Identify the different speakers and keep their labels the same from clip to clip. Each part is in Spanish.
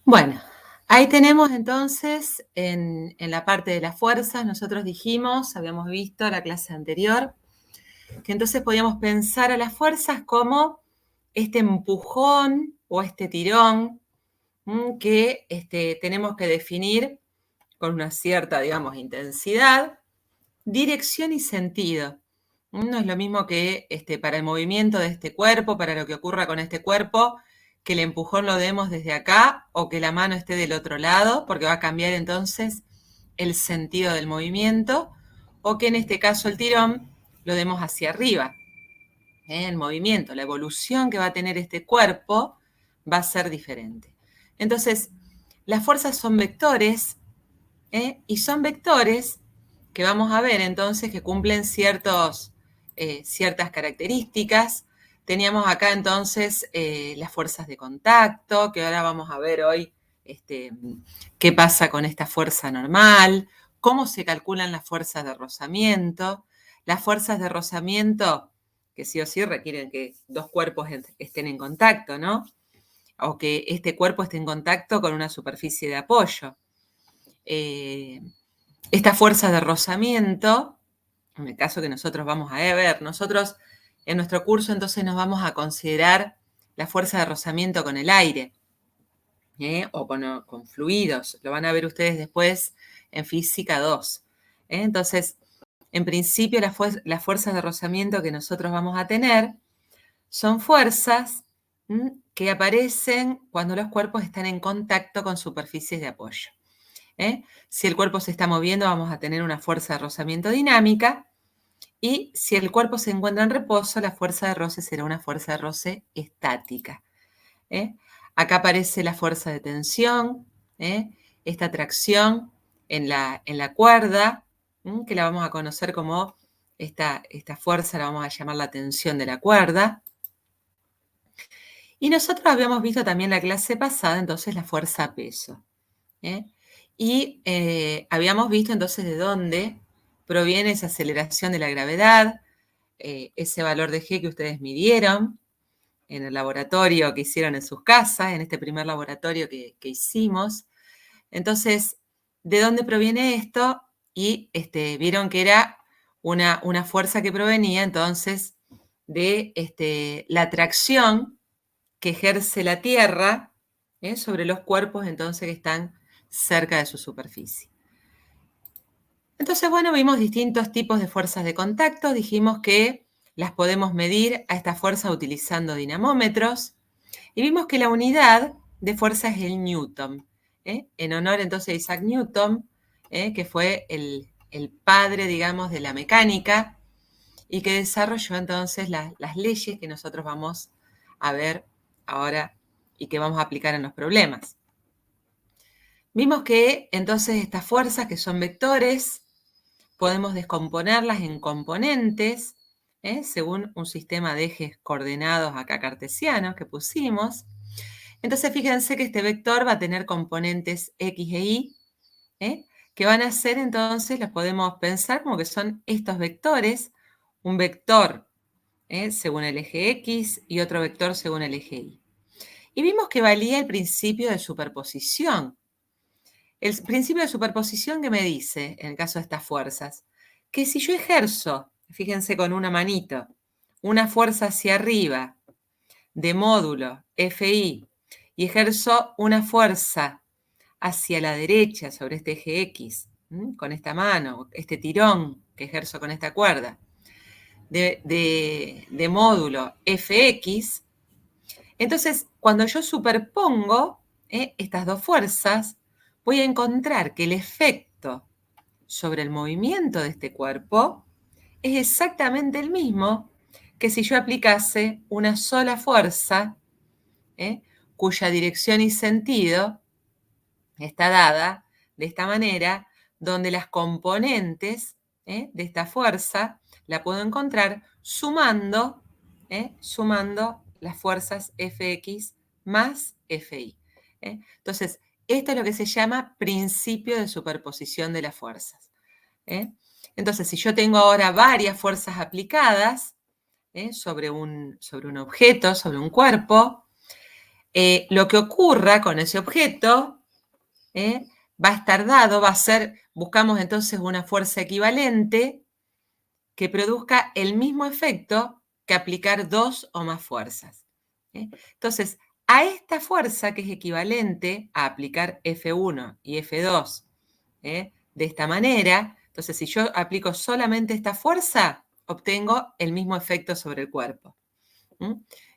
Speaker 1: Bueno, ahí tenemos entonces en la parte de las fuerzas, nosotros dijimos, habíamos visto la clase anterior, que entonces podíamos pensar a las fuerzas como este empujón o este tirón que tenemos que definir con una cierta, digamos, intensidad, dirección y sentido. No es lo mismo que para el movimiento de este cuerpo, para lo que ocurra con este cuerpo, que el empujón lo demos desde acá o que la mano esté del otro lado, porque va a cambiar entonces el sentido del movimiento, o que en este caso el tirón lo demos hacia arriba. El movimiento, la evolución que va a tener este cuerpo va a ser diferente. Entonces, las fuerzas son vectores, y son vectores que vamos a ver entonces que cumplen ciertas características. Teníamos acá entonces las fuerzas de contacto, que ahora vamos a ver hoy qué pasa con esta fuerza normal, cómo se calculan las fuerzas de rozamiento. Las fuerzas de rozamiento, que sí o sí requieren que dos cuerpos estén en contacto, ¿no? O que este cuerpo esté en contacto con una superficie de apoyo. Estas fuerzas de rozamiento, en el caso que nosotros vamos a ver, nosotros en nuestro curso entonces nos vamos a considerar la fuerza de rozamiento con el aire, o con fluidos, lo van a ver ustedes después en física 2. Entonces, en principio las fuerzas de rozamiento que nosotros vamos a tener son fuerzas que aparecen cuando los cuerpos están en contacto con superficies de apoyo. Si el cuerpo se está moviendo, vamos a tener una fuerza de rozamiento dinámica, y si el cuerpo se encuentra en reposo, la fuerza de roce será una fuerza de roce estática. Acá aparece la fuerza de tensión, esta tracción en la cuerda, que la vamos a conocer como esta fuerza, la vamos a llamar la tensión de la cuerda. Y nosotros habíamos visto también la clase pasada, entonces, la fuerza peso. Y habíamos visto entonces de dónde proviene esa aceleración de la gravedad, ese valor de G que ustedes midieron en el laboratorio que hicieron en sus casas, en este primer laboratorio que hicimos. Entonces, ¿de dónde proviene esto? Y vieron que era una fuerza que provenía entonces de la atracción que ejerce la Tierra sobre los cuerpos entonces que están cerca de su superficie. Entonces, bueno, vimos distintos tipos de fuerzas de contacto. Dijimos que las podemos medir a esta fuerza utilizando dinamómetros. Y vimos que la unidad de fuerza es el newton. En honor entonces a Isaac Newton, que fue el padre, digamos, de la mecánica y que desarrolló entonces las leyes que nosotros vamos a ver ahora y que vamos a aplicar en los problemas. Vimos que entonces estas fuerzas, que son vectores, podemos descomponerlas en componentes, según un sistema de ejes coordenados acá cartesianos que pusimos. Entonces fíjense que este vector va a tener componentes X e Y, que van a ser entonces, los podemos pensar como que son estos vectores, un vector según el eje X y otro vector según el eje Y. Y vimos que valía el principio de superposición. El principio de superposición que me dice, en el caso de estas fuerzas, que si yo ejerzo, fíjense con una manito, una fuerza hacia arriba de módulo FI y ejerzo una fuerza hacia la derecha sobre este eje X, con esta mano, este tirón que ejerzo con esta cuerda, de módulo FX, entonces cuando yo superpongo estas dos fuerzas, voy a encontrar que el efecto sobre el movimiento de este cuerpo es exactamente el mismo que si yo aplicase una sola fuerza, cuya dirección y sentido está dada de esta manera, donde las componentes de esta fuerza la puedo encontrar sumando las fuerzas Fx más Fi. Entonces, esto es lo que se llama principio de superposición de las fuerzas. Entonces, si yo tengo ahora varias fuerzas aplicadas sobre un objeto, sobre un cuerpo, lo que ocurra con ese objeto va a estar dado, va a ser, buscamos entonces una fuerza equivalente que produzca el mismo efecto que aplicar dos o más fuerzas. Entonces, a esta fuerza que es equivalente a aplicar F1 y F2 de esta manera, entonces si yo aplico solamente esta fuerza, obtengo el mismo efecto sobre el cuerpo.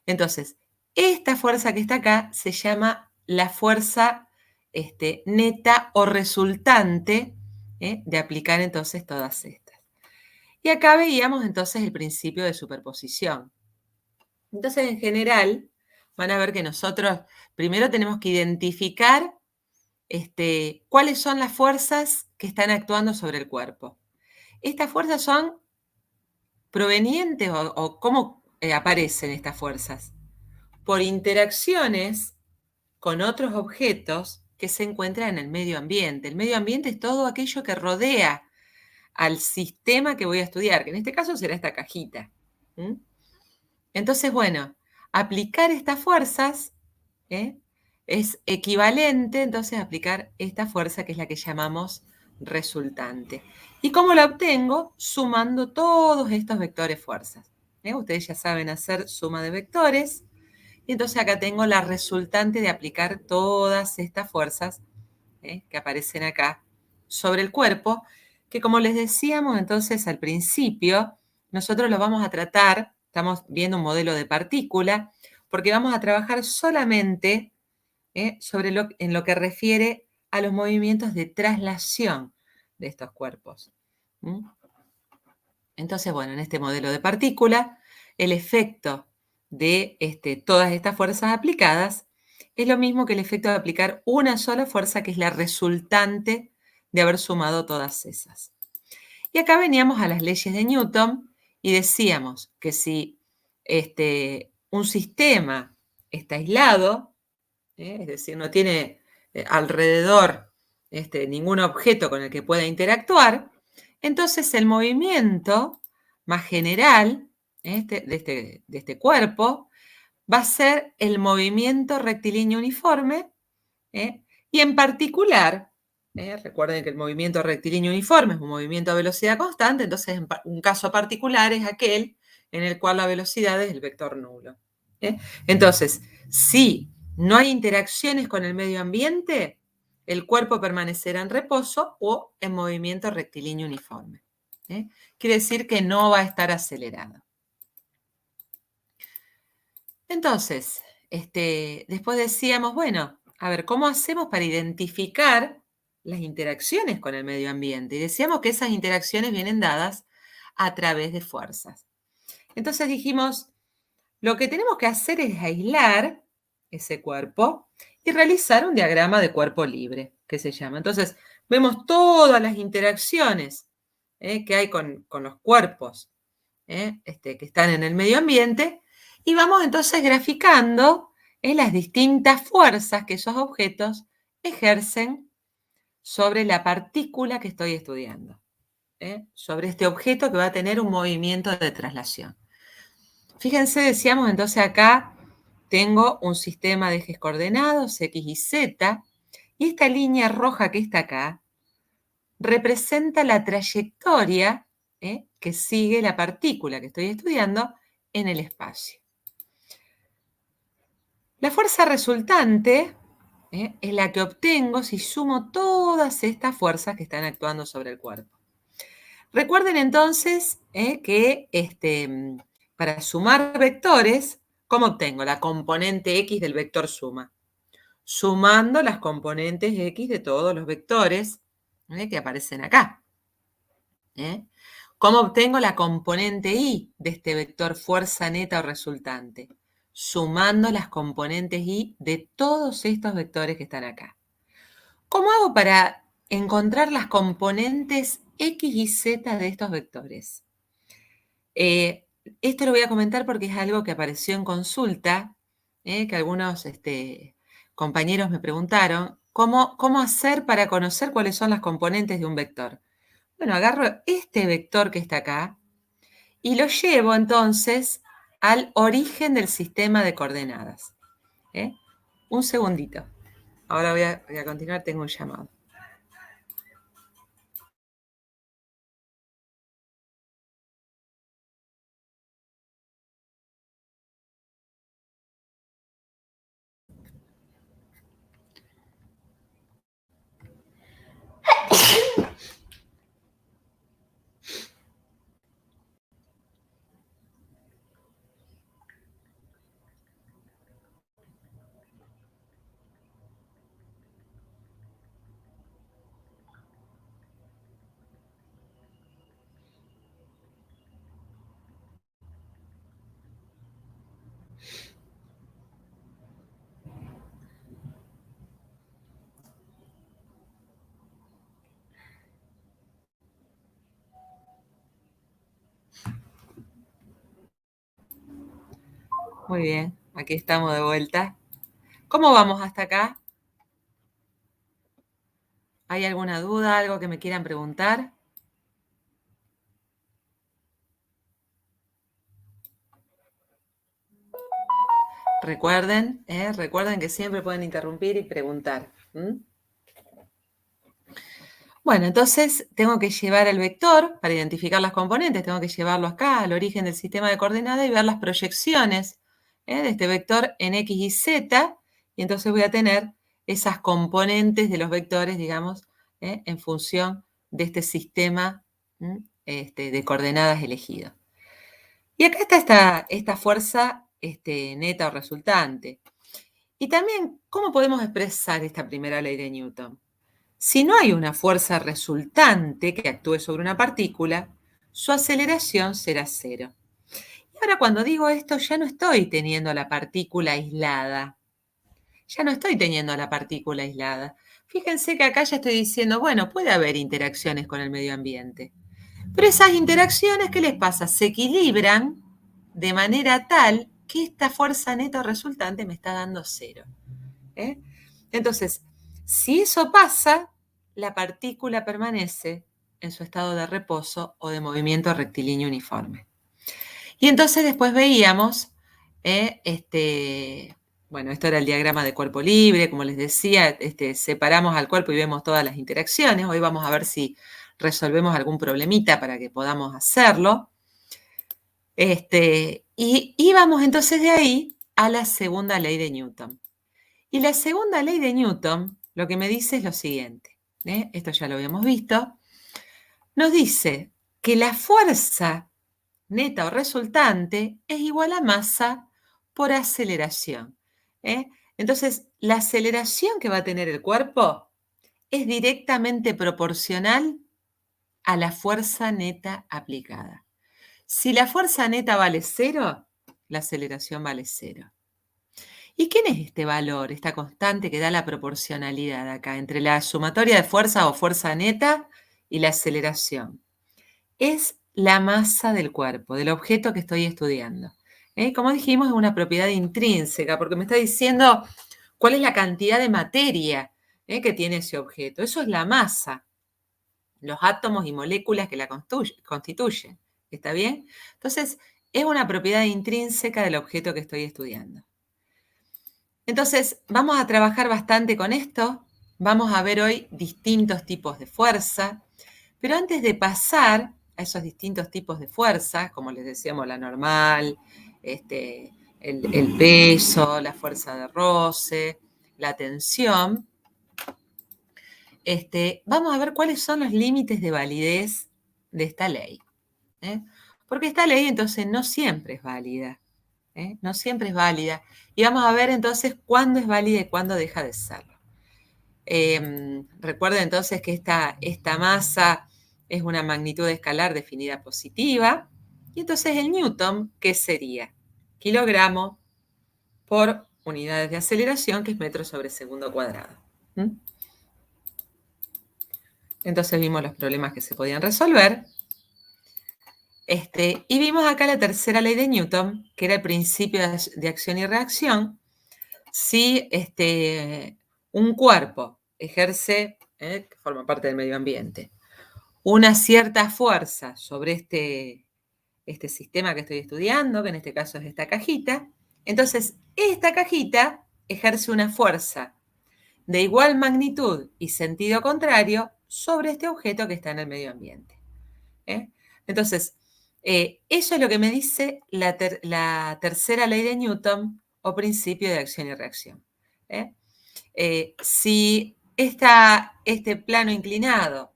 Speaker 1: Entonces, esta fuerza que está acá se llama la fuerza neta o resultante de aplicar entonces todas estas. Y acá veíamos entonces el principio de superposición. Entonces, en general, van a ver que nosotros primero tenemos que identificar cuáles son las fuerzas que están actuando sobre el cuerpo. Estas fuerzas son provenientes o cómo aparecen estas fuerzas. Por interacciones con otros objetos que se encuentran en el medio ambiente. El medio ambiente es todo aquello que rodea al sistema que voy a estudiar, que en este caso será esta cajita. Entonces, bueno, aplicar estas fuerzas es equivalente entonces a aplicar esta fuerza que es la que llamamos resultante. ¿Y cómo la obtengo? Sumando todos estos vectores fuerzas. Ustedes ya saben hacer suma de vectores. Y entonces acá tengo la resultante de aplicar todas estas fuerzas que aparecen acá sobre el cuerpo, que como les decíamos entonces al principio, nosotros lo vamos a tratar, estamos viendo un modelo de partícula, porque vamos a trabajar solamente en lo que refiere a los movimientos de traslación de estos cuerpos. Entonces, bueno, en este modelo de partícula, el efecto de todas estas fuerzas aplicadas es lo mismo que el efecto de aplicar una sola fuerza, que es la resultante de haber sumado todas esas. Y acá veníamos a las leyes de Newton y decíamos que si un sistema está aislado, es decir, no tiene alrededor ningún objeto con el que pueda interactuar, entonces el movimiento más general de este cuerpo va a ser el movimiento rectilíneo uniforme y en particular, recuerden que el movimiento rectilíneo uniforme es un movimiento a velocidad constante, entonces un caso particular es aquel en el cual la velocidad es el vector nulo. Entonces, si no hay interacciones con el medio ambiente, el cuerpo permanecerá en reposo o en movimiento rectilíneo uniforme. Quiere decir que no va a estar acelerado. Entonces, después decíamos, bueno, a ver, ¿cómo hacemos para identificar las interacciones con el medio ambiente? Y decíamos que esas interacciones vienen dadas a través de fuerzas. Entonces dijimos, lo que tenemos que hacer es aislar ese cuerpo y realizar un diagrama de cuerpo libre, que se llama. Entonces, vemos todas las interacciones que hay con los cuerpos que están en el medio ambiente y vamos entonces graficando las distintas fuerzas que esos objetos ejercen sobre la partícula que estoy estudiando, sobre este objeto que va a tener un movimiento de traslación. Fíjense, decíamos entonces acá tengo un sistema de ejes coordenados X y Z, y esta línea roja que está acá representa la trayectoria que sigue la partícula que estoy estudiando en el espacio. La fuerza resultante es la que obtengo si sumo todas estas fuerzas que están actuando sobre el cuerpo. Recuerden entonces que para sumar vectores, ¿cómo obtengo? La componente X del vector suma. Sumando las componentes X de todos los vectores que aparecen acá. ¿Cómo obtengo la componente Y de este vector fuerza neta o resultante? Sumando las componentes Y de todos estos vectores que están acá. ¿Cómo hago para encontrar las componentes X y Z de estos vectores? Esto lo voy a comentar porque es algo que apareció en consulta, que algunos compañeros me preguntaron, ¿cómo hacer para conocer cuáles son las componentes de un vector? Bueno, agarro este vector que está acá y lo llevo entonces al origen del sistema de coordenadas. Un segundito. Ahora voy a continuar, tengo un llamado. Muy bien, aquí estamos de vuelta. ¿Cómo vamos hasta acá? ¿Hay alguna duda, algo que me quieran preguntar? Recuerden que siempre pueden interrumpir y preguntar. Bueno, entonces tengo que llevar el vector para identificar las componentes, tengo que llevarlo acá al origen del sistema de coordenadas y ver las proyecciones de este vector en X y Z, y entonces voy a tener esas componentes de los vectores, digamos, en función de este sistema de coordenadas elegido. Y acá está esta fuerza neta o resultante. Y también, ¿cómo podemos expresar esta primera ley de Newton? Si no hay una fuerza resultante que actúe sobre una partícula, su aceleración será cero. Y ahora cuando digo esto ya no estoy teniendo la partícula aislada. Ya no estoy teniendo la partícula aislada. Fíjense que acá ya estoy diciendo, bueno, puede haber interacciones con el medio ambiente. Pero esas interacciones, ¿qué les pasa? Se equilibran de manera tal que esta fuerza neta resultante me está dando cero. Entonces, si eso pasa, la partícula permanece en su estado de reposo o de movimiento rectilíneo uniforme. Y entonces después veíamos, bueno, esto era el diagrama de cuerpo libre, como les decía, separamos al cuerpo y vemos todas las interacciones. Hoy vamos a ver si resolvemos algún problemita para que podamos hacerlo. Y vamos entonces de ahí a la segunda ley de Newton. Y la segunda ley de Newton lo que me dice es lo siguiente, esto ya lo habíamos visto, nos dice que la fuerza neta o resultante es igual a masa por aceleración. Entonces, la aceleración que va a tener el cuerpo es directamente proporcional a la fuerza neta aplicada. Si la fuerza neta vale cero, la aceleración vale cero. ¿Y quién es este valor, esta constante que da la proporcionalidad acá entre la sumatoria de fuerza o fuerza neta y la aceleración? Es la masa del cuerpo, del objeto que estoy estudiando. Como dijimos, es una propiedad intrínseca porque me está diciendo cuál es la cantidad de materia que tiene ese objeto. Eso es la masa, los átomos y moléculas que la constituyen. ¿Está bien? Entonces, es una propiedad intrínseca del objeto que estoy estudiando. Entonces, vamos a trabajar bastante con esto. Vamos a ver hoy distintos tipos de fuerza. Pero antes de pasar a esos distintos tipos de fuerza, como les decíamos, la normal, el peso, la fuerza de roce, la tensión, vamos a ver cuáles son los límites de validez de esta ley. Porque esta ley entonces no siempre es válida. No siempre es válida. Y vamos a ver entonces cuándo es válida y cuándo deja de serlo. Recuerden entonces que esta masa es una magnitud escalar definida positiva. Y entonces el Newton, ¿qué sería? Kilogramo por unidades de aceleración, que es metro sobre segundo cuadrado. Entonces vimos los problemas que se podían resolver. Y vimos acá la tercera ley de Newton, que era el principio de acción y reacción. Si un cuerpo ejerce, que forma parte del medio ambiente, una cierta fuerza sobre este sistema que estoy estudiando, que en este caso es esta cajita, entonces esta cajita ejerce una fuerza de igual magnitud y sentido contrario sobre este objeto que está en el medio ambiente. Entonces, eso es lo que me dice la tercera ley de Newton o principio de acción y reacción. Si este plano inclinado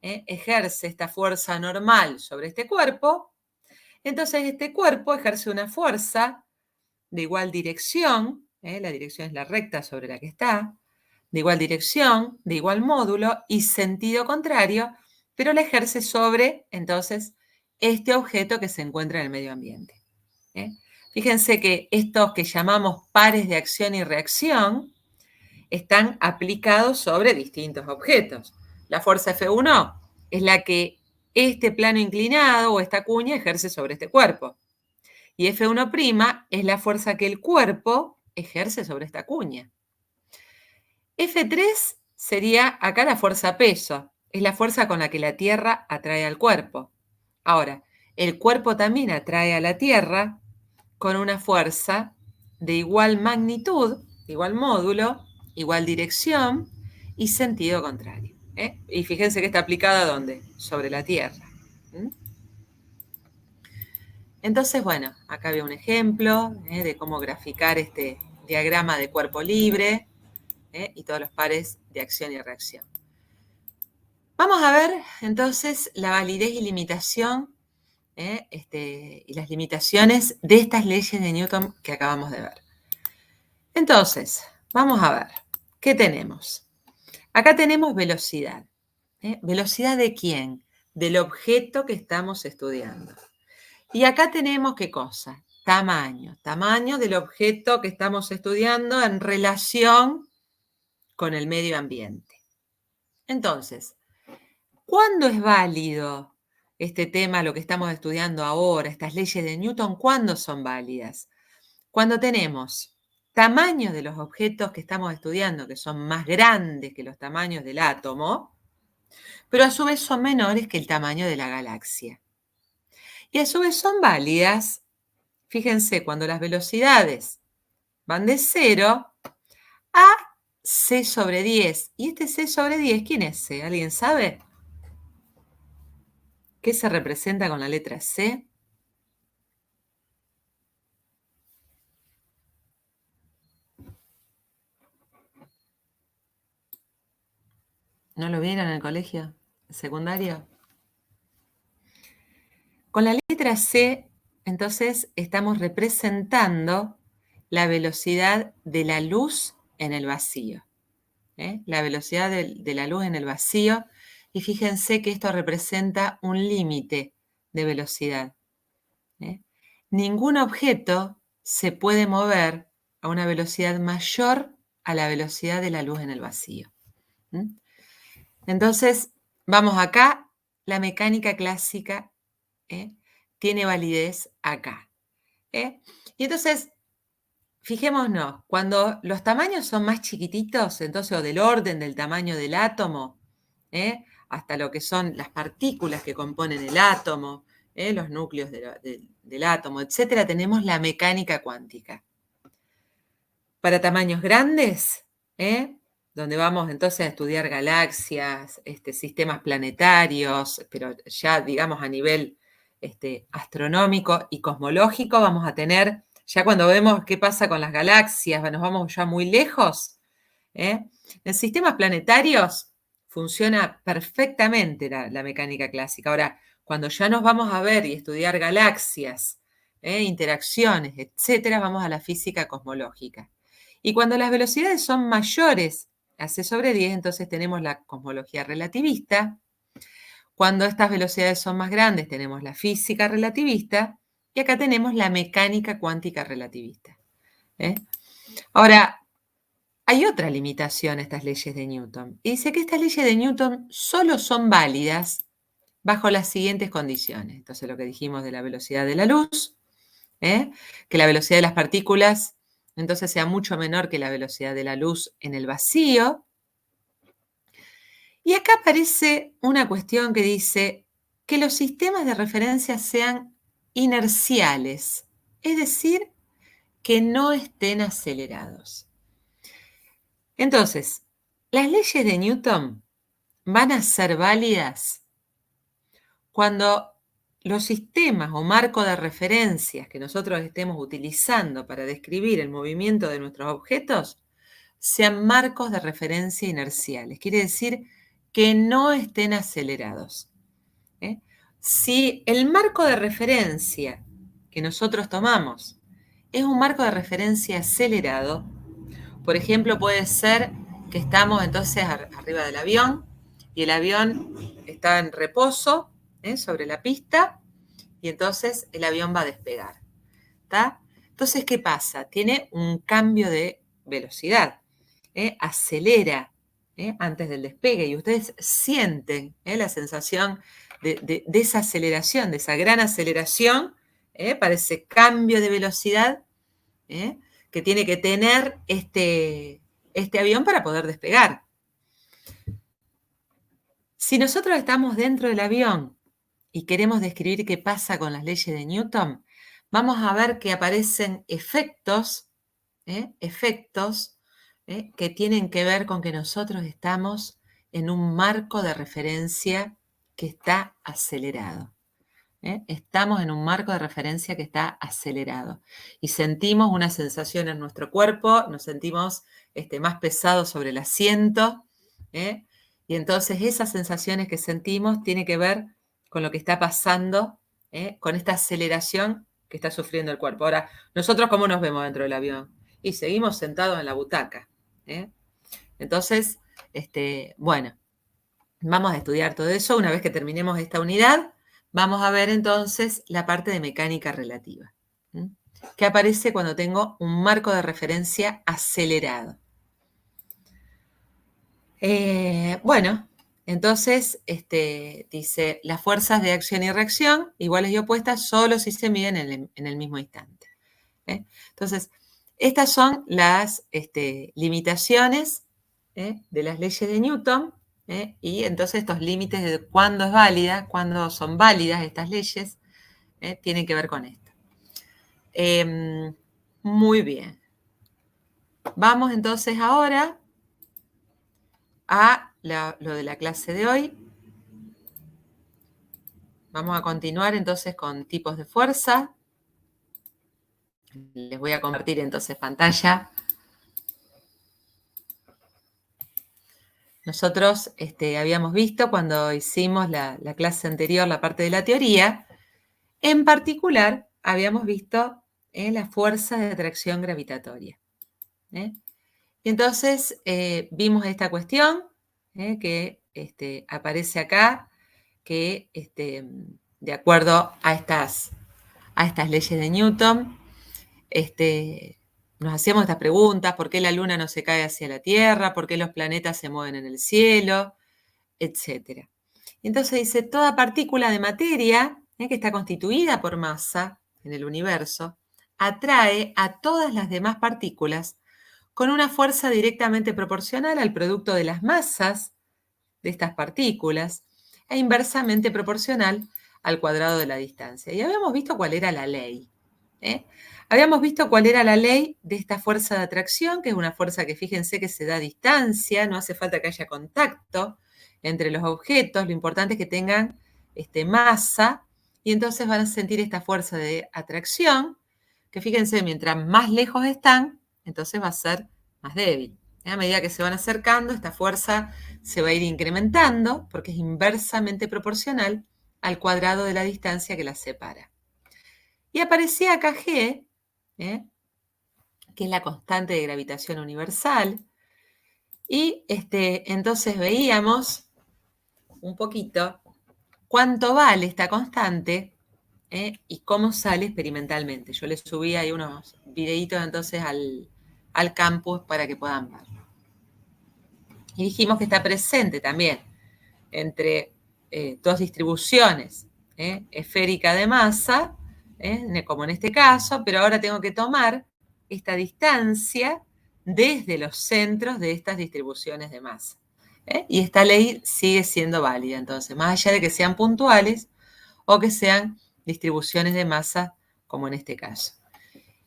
Speaker 1: ejerce esta fuerza normal sobre este cuerpo, entonces este cuerpo ejerce una fuerza de igual dirección, la dirección es la recta sobre la que está, de igual dirección, de igual módulo y sentido contrario, pero la ejerce sobre, entonces, este objeto que se encuentra en el medio ambiente. Fíjense que estos que llamamos pares de acción y reacción están aplicados sobre distintos objetos. La fuerza F1 es la que este plano inclinado o esta cuña ejerce sobre este cuerpo. Y F1' es la fuerza que el cuerpo ejerce sobre esta cuña. F3 sería acá la fuerza peso, es la fuerza con la que la Tierra atrae al cuerpo. Ahora, el cuerpo también atrae a la Tierra con una fuerza de igual magnitud, igual módulo, igual dirección y sentido contrario. Y fíjense que está aplicada ¿dónde? Sobre la Tierra. Entonces, bueno, acá veo un ejemplo de cómo graficar este diagrama de cuerpo libre y todos los pares de acción y reacción. Vamos a ver entonces la validez y limitación y las limitaciones de estas leyes de Newton que acabamos de ver. Entonces, vamos a ver, ¿qué tenemos? Acá tenemos velocidad. ¿Velocidad de quién? Del objeto que estamos estudiando. Y acá tenemos, ¿qué cosa? Tamaño. Tamaño del objeto que estamos estudiando en relación con el medio ambiente. Entonces, ¿cuándo es válido este tema, lo que estamos estudiando ahora, estas leyes de Newton? ¿Cuándo son válidas? Cuando tenemos tamaños de los objetos que estamos estudiando, que son más grandes que los tamaños del átomo, pero a su vez son menores que el tamaño de la galaxia. Y a su vez son válidas, fíjense, cuando las velocidades van de 0 a c sobre 10. ¿Y este c sobre 10 quién es c? ¿Alguien sabe? ¿Qué se representa con la letra C? ¿No lo vieron en el colegio secundario? Con la letra C, entonces, estamos representando la velocidad de la luz en el vacío. La velocidad de la luz en el vacío. Y fíjense que esto representa un límite de velocidad. Ningún objeto se puede mover a una velocidad mayor a la velocidad de la luz en el vacío. Entonces, vamos acá, la mecánica clásica tiene validez acá. Y entonces, fijémonos, cuando los tamaños son más chiquititos, entonces, o del orden del tamaño del átomo, hasta lo que son las partículas que componen el átomo, los núcleos del átomo, etcétera, tenemos la mecánica cuántica. Para tamaños grandes, donde vamos entonces a estudiar galaxias, sistemas planetarios, pero ya digamos a nivel astronómico y cosmológico, vamos a tener, ya cuando vemos qué pasa con las galaxias, nos vamos ya muy lejos. En sistemas planetarios funciona perfectamente la mecánica clásica. Ahora, cuando ya nos vamos a ver y estudiar galaxias, interacciones, etcétera, vamos a la física cosmológica. Y cuando las velocidades son mayores a c sobre 10, entonces tenemos la cosmología relativista. Cuando estas velocidades son más grandes, tenemos la física relativista. Y acá tenemos la mecánica cuántica relativista. Ahora, hay otra limitación a estas leyes de Newton. Y dice que estas leyes de Newton solo son válidas bajo las siguientes condiciones. Entonces, lo que dijimos de la velocidad de la luz, que la velocidad de las partículas entonces sea mucho menor que la velocidad de la luz en el vacío. Y acá aparece una cuestión que dice que los sistemas de referencia sean inerciales, es decir, que no estén acelerados. Entonces, las leyes de Newton van a ser válidas cuando los sistemas o marcos de referencias que nosotros estemos utilizando para describir el movimiento de nuestros objetos sean marcos de referencia inerciales. Quiere decir que no estén acelerados. Si el marco de referencia que nosotros tomamos es un marco de referencia acelerado, por ejemplo, puede ser que estamos entonces arriba del avión y el avión está en reposo sobre la pista y entonces el avión va a despegar. ¿Tá? Entonces, ¿qué pasa? Tiene un cambio de velocidad, acelera antes del despegue y ustedes sienten la sensación de esa aceleración, de esa gran aceleración para ese cambio de velocidad que tiene que tener este avión para poder despegar. Si nosotros estamos dentro del avión y queremos describir qué pasa con las leyes de Newton, vamos a ver que aparecen efectos que tienen que ver con que nosotros estamos en un marco de referencia que está acelerado. Estamos en un marco de referencia que está acelerado y sentimos una sensación en nuestro cuerpo, nos sentimos más pesados sobre el asiento, y entonces esas sensaciones que sentimos tienen que ver con lo que está pasando, con esta aceleración que está sufriendo el cuerpo. Ahora, nosotros ¿cómo nos vemos dentro del avión? Y seguimos sentados en la butaca. Entonces, bueno, vamos a estudiar todo eso. Una vez que terminemos esta unidad, vamos a ver entonces la parte de mecánica relativa, que aparece cuando tengo un marco de referencia acelerado. Bueno, entonces dice, las fuerzas de acción y reacción, iguales y opuestas, solo si se miden en el mismo instante. Entonces, estas son las limitaciones de las leyes de Newton, y entonces estos límites de cuándo es válida, cuándo son válidas estas leyes, tienen que ver con esto. Muy bien. Vamos entonces ahora a lo de la clase de hoy. Vamos a continuar entonces con tipos de fuerza. Les voy a compartir entonces pantalla. Nosotros habíamos visto cuando hicimos la clase anterior, la parte de la teoría, en particular habíamos visto la fuerza de atracción gravitatoria. Y entonces vimos esta cuestión que aparece acá, que de acuerdo a estas leyes de Newton, nos hacíamos estas preguntas: ¿por qué la luna no se cae hacia la Tierra? ¿Por qué los planetas se mueven en el cielo? Etcétera. Entonces dice, toda partícula de materia que está constituida por masa en el universo atrae a todas las demás partículas con una fuerza directamente proporcional al producto de las masas de estas partículas e inversamente proporcional al cuadrado de la distancia. Y habíamos visto cuál era la ley. Habíamos visto cuál era la ley de esta fuerza de atracción, que es una fuerza que fíjense que se da a distancia, no hace falta que haya contacto entre los objetos, lo importante es que tengan masa, y entonces van a sentir esta fuerza de atracción, que fíjense, mientras más lejos están, entonces va a ser más débil. A medida que se van acercando, esta fuerza se va a ir incrementando, porque es inversamente proporcional al cuadrado de la distancia que las separa. Y aparecía acá G, que es la constante de gravitación universal, y entonces veíamos un poquito cuánto vale esta constante y cómo sale experimentalmente. Yo les subí ahí unos videitos entonces al campus para que puedan verlo. Y dijimos que está presente también entre dos distribuciones, esférica de masa, como en este caso, pero ahora tengo que tomar esta distancia desde los centros de estas distribuciones de masa. Y esta ley sigue siendo válida, entonces, más allá de que sean puntuales o que sean distribuciones de masa, como en este caso.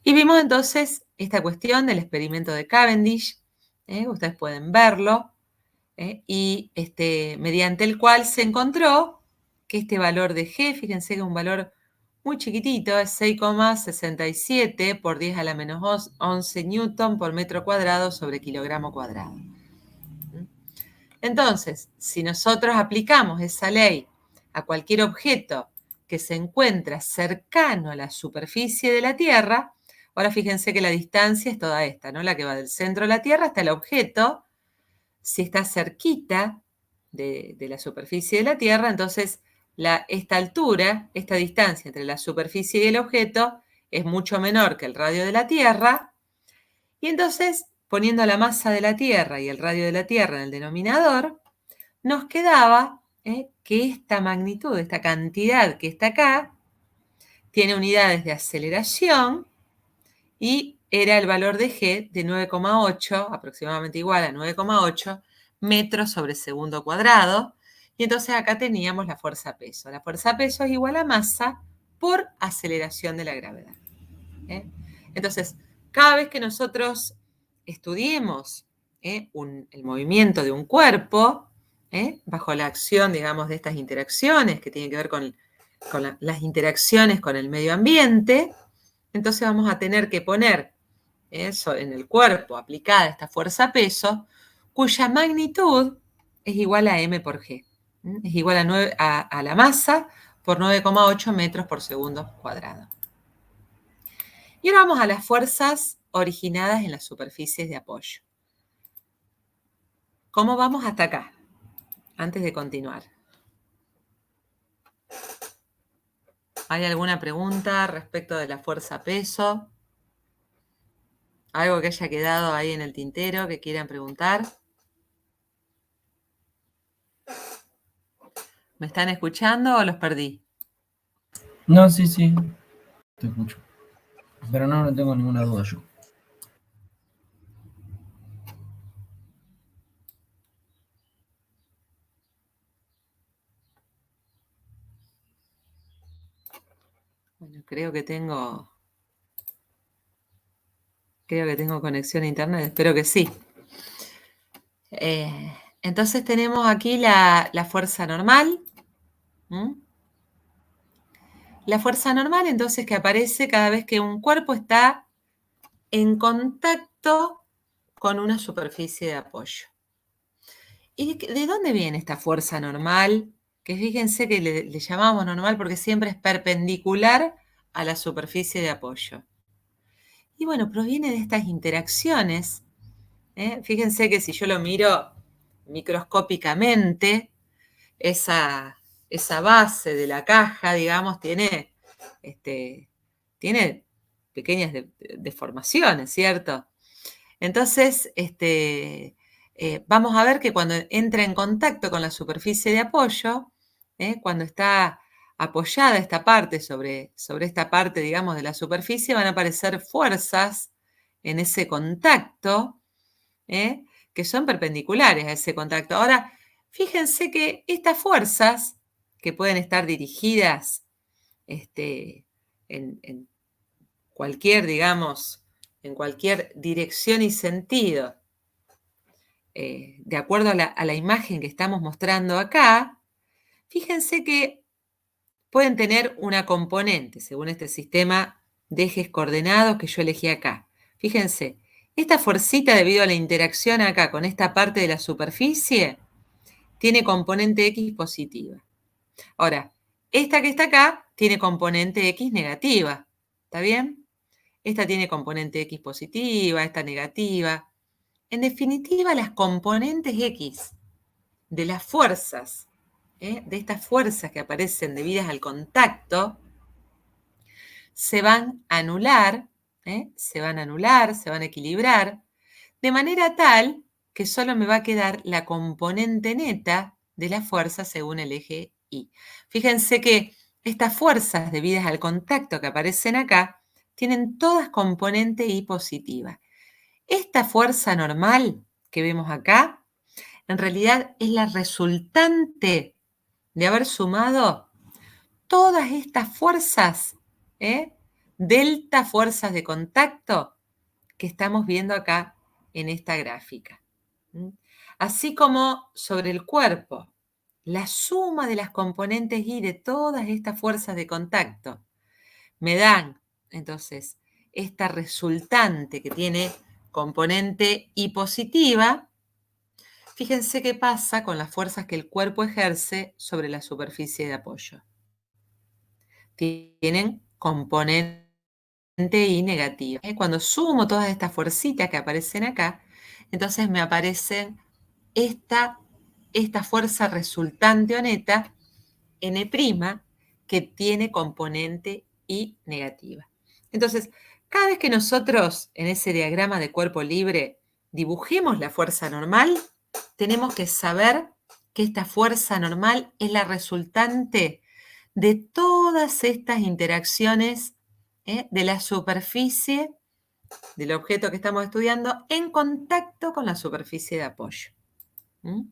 Speaker 1: Y vimos entonces esta cuestión del experimento de Cavendish, ustedes pueden verlo, y mediante el cual se encontró que este valor de G, fíjense que es un valor muy chiquitito, es 6,67 por 10 a la menos 11 newton por metro cuadrado sobre kilogramo cuadrado. Entonces, si nosotros aplicamos esa ley a cualquier objeto que se encuentra cercano a la superficie de la Tierra, ahora fíjense que la distancia es toda esta, ¿no? La que va del centro de la Tierra hasta el objeto. Si está cerquita de la superficie de la Tierra, entonces esta altura, esta distancia entre la superficie y el objeto es mucho menor que el radio de la Tierra. Y entonces, poniendo la masa de la Tierra y el radio de la Tierra en el denominador, nos quedaba que esta magnitud, esta cantidad que está acá, tiene unidades de aceleración y era el valor de G de 9,8, aproximadamente igual a 9,8 metros sobre segundo cuadrado. Y entonces acá teníamos la fuerza peso. La fuerza peso es igual a masa por aceleración de la gravedad. Entonces, cada vez que nosotros estudiemos el movimiento de un cuerpo, bajo la acción, digamos, de estas interacciones que tienen que ver con las interacciones con el medio ambiente, entonces vamos a tener que poner eso en el cuerpo aplicada esta fuerza peso, cuya magnitud es igual a m por g. Es igual a la masa por 9,8 metros por segundo cuadrado. Y ahora vamos a las fuerzas originadas en las superficies de apoyo. ¿Cómo vamos hasta acá? Antes de continuar. ¿Hay alguna pregunta respecto de la fuerza peso? ¿Algo que haya quedado ahí en el tintero que quieran preguntar? ¿Me están escuchando o los perdí?
Speaker 2: No, sí, te escucho. Pero no tengo ninguna duda yo.
Speaker 1: Bueno, creo que tengo conexión a internet, espero que sí. Entonces tenemos aquí la fuerza normal. La fuerza normal, entonces, que aparece cada vez que un cuerpo está en contacto con una superficie de apoyo. ¿Y de dónde viene esta fuerza normal? Que fíjense que le llamamos normal porque siempre es perpendicular a la superficie de apoyo. Y bueno, proviene de estas interacciones. Fíjense que si yo lo miro microscópicamente, esa base de la caja, digamos, tiene pequeñas deformaciones, ¿cierto? Entonces, vamos a ver que cuando entra en contacto con la superficie de apoyo, cuando está apoyada esta parte sobre esta parte, digamos, de la superficie, van a aparecer fuerzas en ese contacto, que son perpendiculares a ese contacto. Ahora, fíjense que estas fuerzas, que pueden estar dirigidas en cualquier, digamos, en cualquier dirección y sentido, de acuerdo a la imagen que estamos mostrando acá, fíjense que pueden tener una componente, según este sistema de ejes coordenados que yo elegí acá. Fíjense, esta fuercita, debido a la interacción acá con esta parte de la superficie, tiene componente X positiva. Ahora, esta que está acá tiene componente X negativa. ¿Está bien? Esta tiene componente X positiva, esta negativa. En definitiva, las componentes X de las fuerzas, de estas fuerzas que aparecen debidas al contacto, se van a anular, se van a equilibrar, de manera tal que solo me va a quedar la componente neta de la fuerza según el eje Y. Fíjense que estas fuerzas debidas al contacto que aparecen acá tienen todas componente Y positiva. Esta fuerza normal que vemos acá, en realidad es la resultante de haber sumado todas estas fuerzas, delta fuerzas de contacto que estamos viendo acá en esta gráfica. ¿Mm? Así como sobre el cuerpo, la suma de las componentes Y de todas estas fuerzas de contacto me dan, entonces, esta resultante que tiene componente Y positiva. Fíjense qué pasa con las fuerzas que el cuerpo ejerce sobre la superficie de apoyo. Tienen componente Y negativa. Cuando sumo todas estas fuercitas que aparecen acá, entonces me aparecen esta fuerza resultante o neta, N', que tiene componente Y negativa. Entonces, cada vez que nosotros en ese diagrama de cuerpo libre dibujemos la fuerza normal, tenemos que saber que esta fuerza normal es la resultante de todas estas interacciones de la superficie del objeto que estamos estudiando en contacto con la superficie de apoyo. ¿Mm?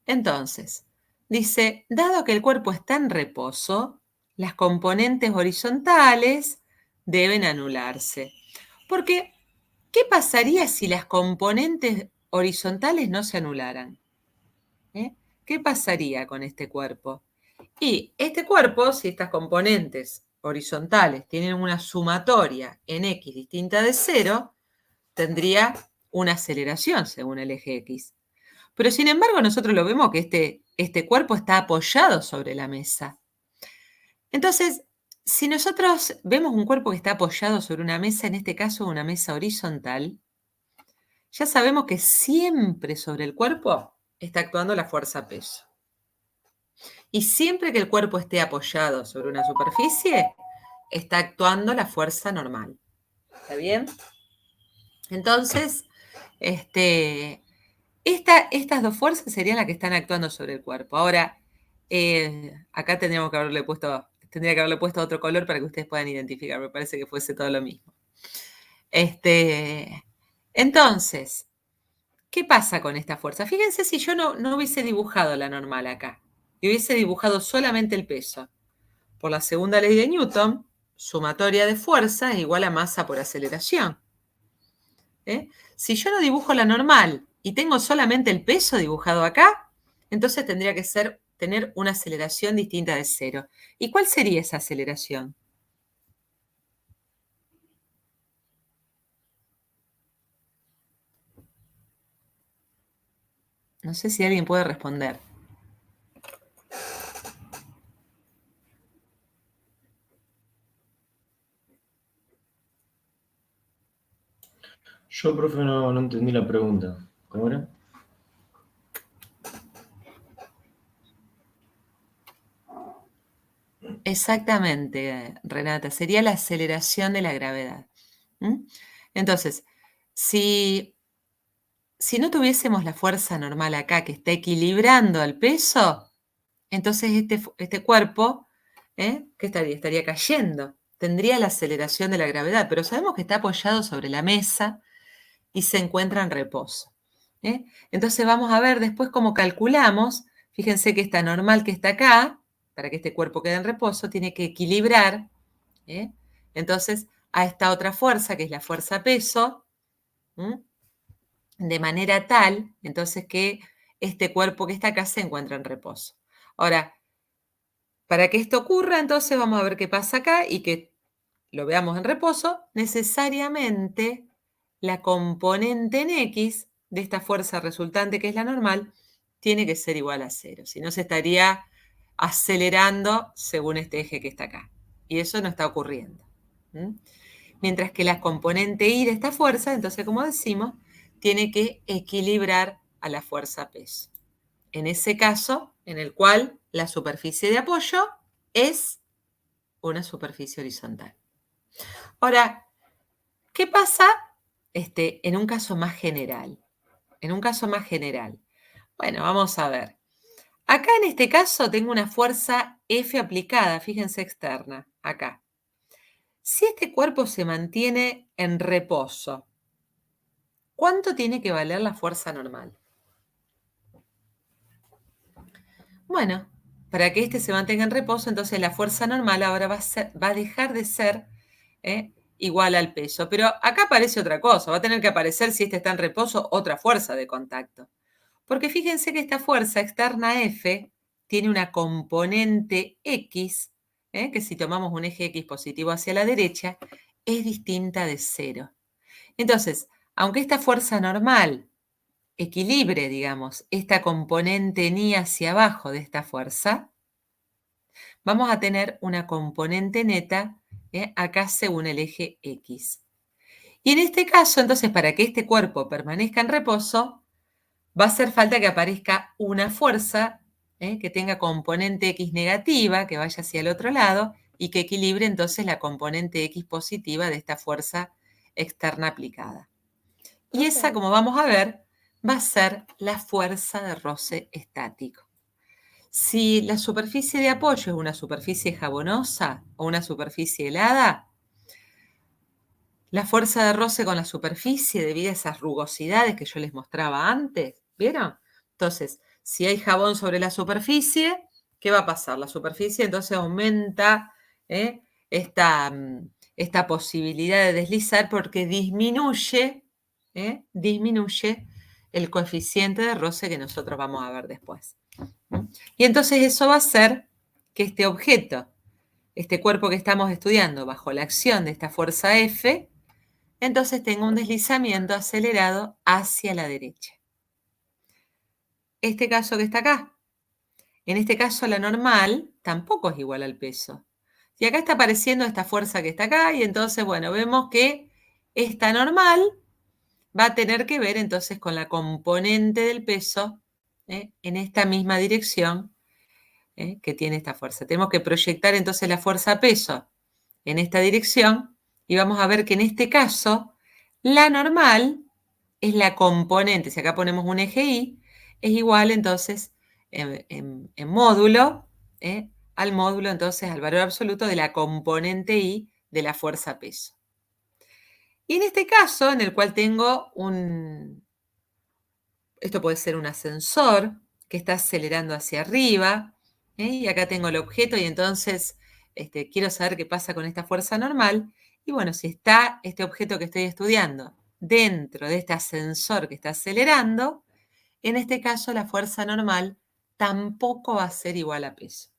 Speaker 1: Entonces, dice, dado que el cuerpo está en reposo, las componentes horizontales deben anularse. Porque, ¿qué pasaría si las componentes horizontales no se anularan? ¿Qué pasaría con este cuerpo? Y este cuerpo, si estas componentes horizontales tienen una sumatoria en X distinta de 0, tendría una aceleración según el eje X. Pero sin embargo nosotros lo vemos que este cuerpo está apoyado sobre la mesa. Entonces, si nosotros vemos un cuerpo que está apoyado sobre una mesa, en este caso una mesa horizontal, ya sabemos que siempre sobre el cuerpo está actuando la fuerza peso. Y siempre que el cuerpo esté apoyado sobre una superficie, está actuando la fuerza normal. ¿Está bien? Entonces, estas dos fuerzas serían las que están actuando sobre el cuerpo. Ahora, acá tendría que haberle puesto otro color para que ustedes puedan identificar. Me parece que fuese todo lo mismo. Entonces, ¿qué pasa con esta fuerza? Fíjense si yo no hubiese dibujado la normal acá y hubiese dibujado solamente el peso. Por la segunda ley de Newton, sumatoria de fuerza es igual a masa por aceleración. Si yo no dibujo la normal y tengo solamente el peso dibujado acá, entonces tendría que tener una aceleración distinta de 0. ¿Y cuál sería esa aceleración? No sé si alguien puede responder.
Speaker 3: Yo, profe, no entendí la pregunta. ¿Cómo era?
Speaker 1: Exactamente, Renata, sería la aceleración de la gravedad. Entonces, si no tuviésemos la fuerza normal acá que está equilibrando el peso, entonces este cuerpo, ¿qué estaría? Estaría cayendo. Tendría la aceleración de la gravedad, pero sabemos que está apoyado sobre la mesa y se encuentra en reposo. Entonces vamos a ver después cómo calculamos. Fíjense que esta normal que está acá, para que este cuerpo quede en reposo, tiene que equilibrar. Entonces a esta otra fuerza, que es la fuerza peso, de manera tal, entonces, que este cuerpo que está acá se encuentra en reposo. Ahora, para que esto ocurra, entonces vamos a ver qué pasa acá y que lo veamos en reposo, necesariamente la componente en X de esta fuerza resultante, que es la normal, tiene que ser igual a 0. Si no, se estaría acelerando según este eje que está acá. Y eso no está ocurriendo. Mientras que la componente Y de esta fuerza, entonces, como decimos, tiene que equilibrar a la fuerza peso. En ese caso, en el cual la superficie de apoyo es una superficie horizontal. Ahora, ¿qué pasa en un caso más general? En un caso más general. Bueno, vamos a ver. Acá en este caso tengo una fuerza F aplicada, fíjense, externa, acá. Si este cuerpo se mantiene en reposo, ¿cuánto tiene que valer la fuerza normal? Bueno, para que este se mantenga en reposo, entonces la fuerza normal ahora va a dejar de ser igual al peso. Pero acá aparece otra cosa. Va a tener que aparecer, si este está en reposo, otra fuerza de contacto. Porque fíjense que esta fuerza externa F tiene una componente X, que si tomamos un eje X positivo hacia la derecha, es distinta de 0. Entonces, aunque esta fuerza normal equilibre, digamos, esta componente ni hacia abajo de esta fuerza, vamos a tener una componente neta acá según el eje X. Y en este caso, entonces, para que este cuerpo permanezca en reposo, va a hacer falta que aparezca una fuerza que tenga componente X negativa, que vaya hacia el otro lado, y que equilibre entonces la componente X positiva de esta fuerza externa aplicada. Y esa, como vamos a ver, va a ser la fuerza de roce estático. Si la superficie de apoyo es una superficie jabonosa o una superficie helada, la fuerza de roce con la superficie debido a esas rugosidades que yo les mostraba antes, ¿vieron? Entonces, si hay jabón sobre la superficie, ¿qué va a pasar? La superficie entonces aumenta esta posibilidad de deslizar porque disminuye el coeficiente de roce que nosotros vamos a ver después. Y entonces eso va a hacer que este objeto, este cuerpo que estamos estudiando bajo la acción de esta fuerza F, entonces tenga un deslizamiento acelerado hacia la derecha. Este caso que está acá, en este caso la normal tampoco es igual al peso. Y acá está apareciendo esta fuerza que está acá y entonces, bueno, vemos que esta normal va a tener que ver entonces con la componente del peso en esta misma dirección que tiene esta fuerza. Tenemos que proyectar entonces la fuerza peso en esta dirección y vamos a ver que en este caso la normal es la componente, si acá ponemos un eje Y, es igual entonces en módulo al módulo entonces al valor absoluto de la componente Y de la fuerza peso. Y en este caso, en el cual tengo esto puede ser un ascensor que está acelerando hacia arriba, y acá tengo el objeto y entonces quiero saber qué pasa con esta fuerza normal. Y bueno, si está este objeto que estoy estudiando dentro de este ascensor que está acelerando, en este caso la fuerza normal tampoco va a ser igual a peso.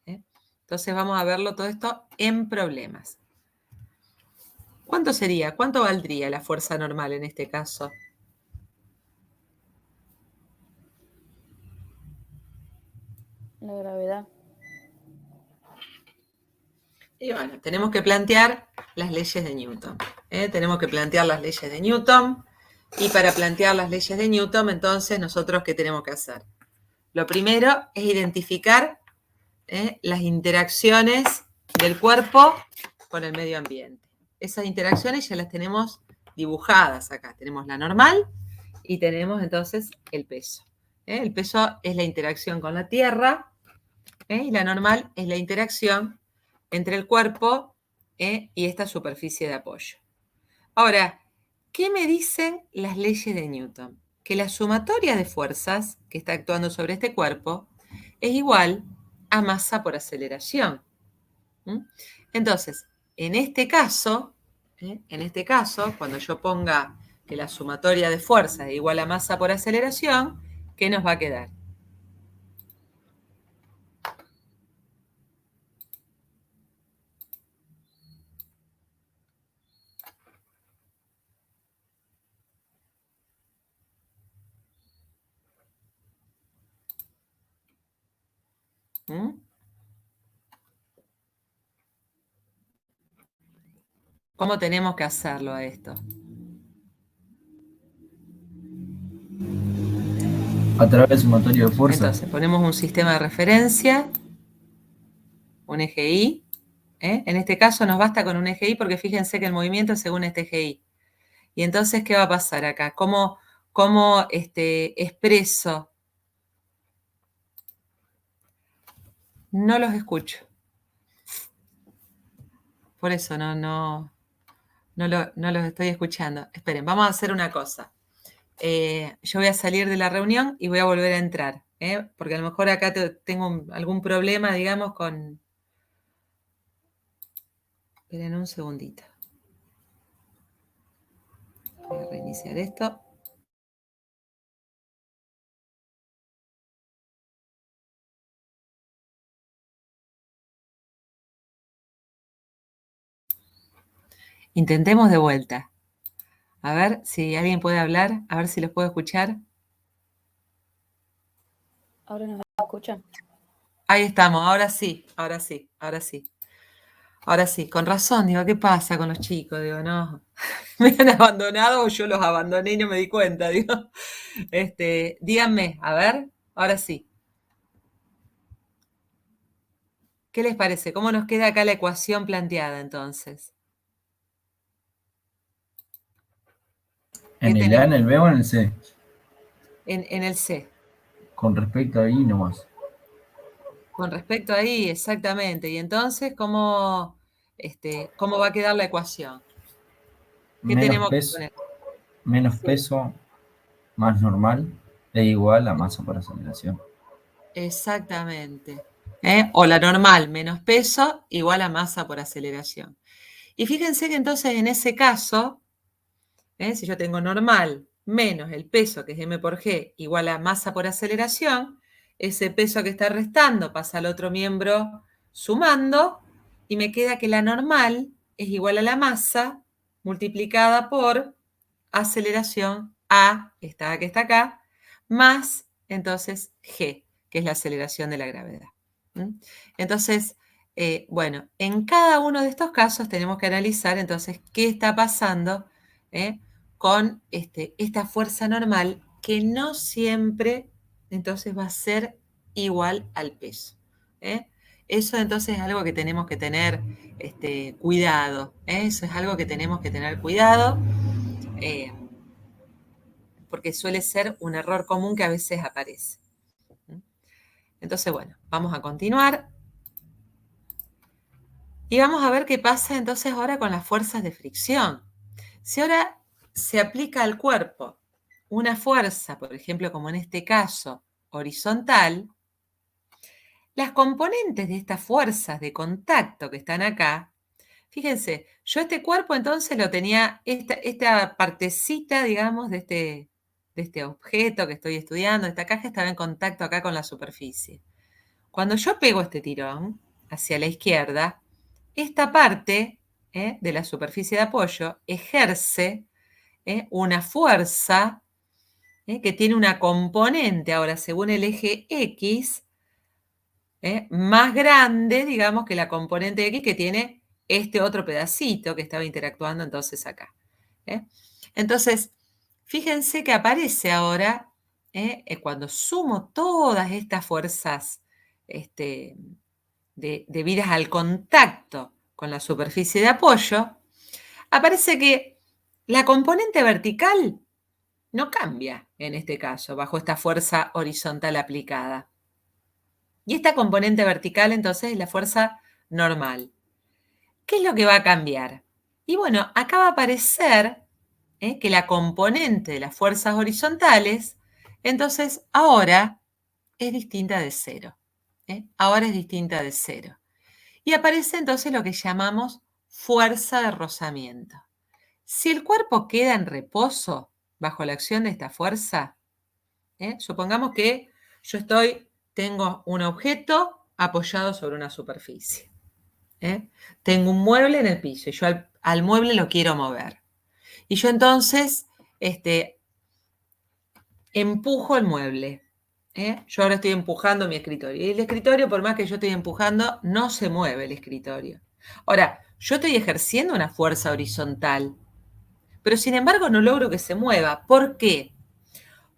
Speaker 1: Entonces vamos a verlo todo esto en problemas. ¿Cuánto sería? ¿Cuánto valdría la fuerza normal en este caso?
Speaker 4: La gravedad.
Speaker 1: Y bueno, tenemos que plantear las leyes de Newton. Tenemos que plantear las leyes de Newton. Y para plantear las leyes de Newton, entonces, ¿nosotros qué tenemos que hacer? Lo primero es identificar las interacciones del cuerpo con el medio ambiente. Esas interacciones ya las tenemos dibujadas acá. Tenemos la normal y tenemos entonces el peso. El peso es la interacción con la Tierra y la normal es la interacción entre el cuerpo y esta superficie de apoyo. Ahora, ¿qué me dicen las leyes de Newton? Que la sumatoria de fuerzas que está actuando sobre este cuerpo es igual a masa por aceleración. Entonces, en este caso, cuando yo ponga que la sumatoria de fuerzas es igual a masa por aceleración, ¿qué nos va a quedar? ¿Cómo tenemos que hacerlo a esto?
Speaker 2: A través de sumatoria de fuerza.
Speaker 1: Entonces, ponemos un sistema de referencia, un eje Y. En este caso nos basta con un eje Y porque fíjense que el movimiento es según este eje Y. Y entonces, ¿qué va a pasar acá? ¿Cómo expreso? No los escucho. Por eso no los estoy escuchando. Esperen, vamos a hacer una cosa. Yo voy a salir de la reunión y voy a volver a entrar, porque a lo mejor acá tengo algún problema, digamos, con... Esperen un segundito. reiniciar esto. Intentemos de vuelta. A ver si alguien puede hablar, a ver si los puedo escuchar.
Speaker 4: ¿Ahora nos escuchan?
Speaker 1: Ahí estamos, ahora sí, ahora sí, ahora sí. Ahora sí, con razón, digo, ¿qué pasa con los chicos? Digo, no, me han abandonado o yo los abandoné y no me di cuenta, digo. Díganme, a ver, ahora sí. ¿Qué les parece? ¿Cómo nos queda acá la ecuación planteada entonces? ¿Qué
Speaker 2: ¿En el A,
Speaker 1: tenemos?
Speaker 2: en el B o en el C?
Speaker 1: En el C.
Speaker 2: Con respecto a ahí nomás.
Speaker 1: Con respecto ahí, exactamente. Y entonces, ¿cómo va a quedar la ecuación? ¿Qué tenemos que poner?
Speaker 2: Menos
Speaker 1: Sí,
Speaker 2: peso más normal es igual a masa por aceleración.
Speaker 1: exactamente. O la normal menos peso igual a masa por aceleración. Y fíjense que entonces en ese caso, si yo tengo normal menos el peso, que es m por g, igual a masa por aceleración, ese peso que está restando pasa al otro miembro sumando y me queda que la normal es igual a la masa multiplicada por aceleración A, esta A que está acá, más entonces G, que es la aceleración de la gravedad. ¿Mm? Entonces, bueno, en cada uno de estos casos tenemos que analizar entonces qué está pasando con esta fuerza normal que no siempre entonces va a ser igual al peso. Eso entonces es algo que tenemos que tener cuidado. Eso es algo que tenemos que tener cuidado. Porque suele ser un error común que a veces aparece. Entonces, bueno, vamos a continuar. Y vamos a ver qué pasa entonces ahora con las fuerzas de fricción. Si ahora se aplica al cuerpo una fuerza, por ejemplo, como en este caso, horizontal, las componentes de estas fuerzas de contacto que están acá, fíjense, yo este cuerpo entonces lo tenía, esta partecita, digamos, de este objeto que estoy estudiando, esta caja estaba en contacto acá con la superficie. Cuando yo pego este tirón hacia la izquierda, esta parte de la superficie de apoyo ejerce una fuerza que tiene una componente, ahora según el eje X, más grande, digamos, que la componente X que tiene este otro pedacito que estaba interactuando entonces acá. Entonces, fíjense que aparece ahora, cuando sumo todas estas fuerzas debidas al contacto con la superficie de apoyo, aparece que la componente vertical no cambia en este caso, bajo esta fuerza horizontal aplicada. Y esta componente vertical entonces es la fuerza normal. ¿Qué es lo que va a cambiar? Y bueno, acá va a aparecer que la componente de las fuerzas horizontales, entonces ahora es distinta de cero. Ahora es distinta de cero. Y aparece entonces lo que llamamos fuerza de rozamiento. Si el cuerpo queda en reposo bajo la acción de esta fuerza, supongamos que yo tengo un objeto apoyado sobre una superficie. Tengo un mueble en el piso y yo al mueble lo quiero mover. Y yo entonces empujo el mueble. Yo ahora estoy empujando mi escritorio. Y el escritorio, por más que yo estoy empujando, no se mueve el escritorio. Ahora, yo estoy ejerciendo una fuerza horizontal, pero sin embargo no logro que se mueva. ¿Por qué?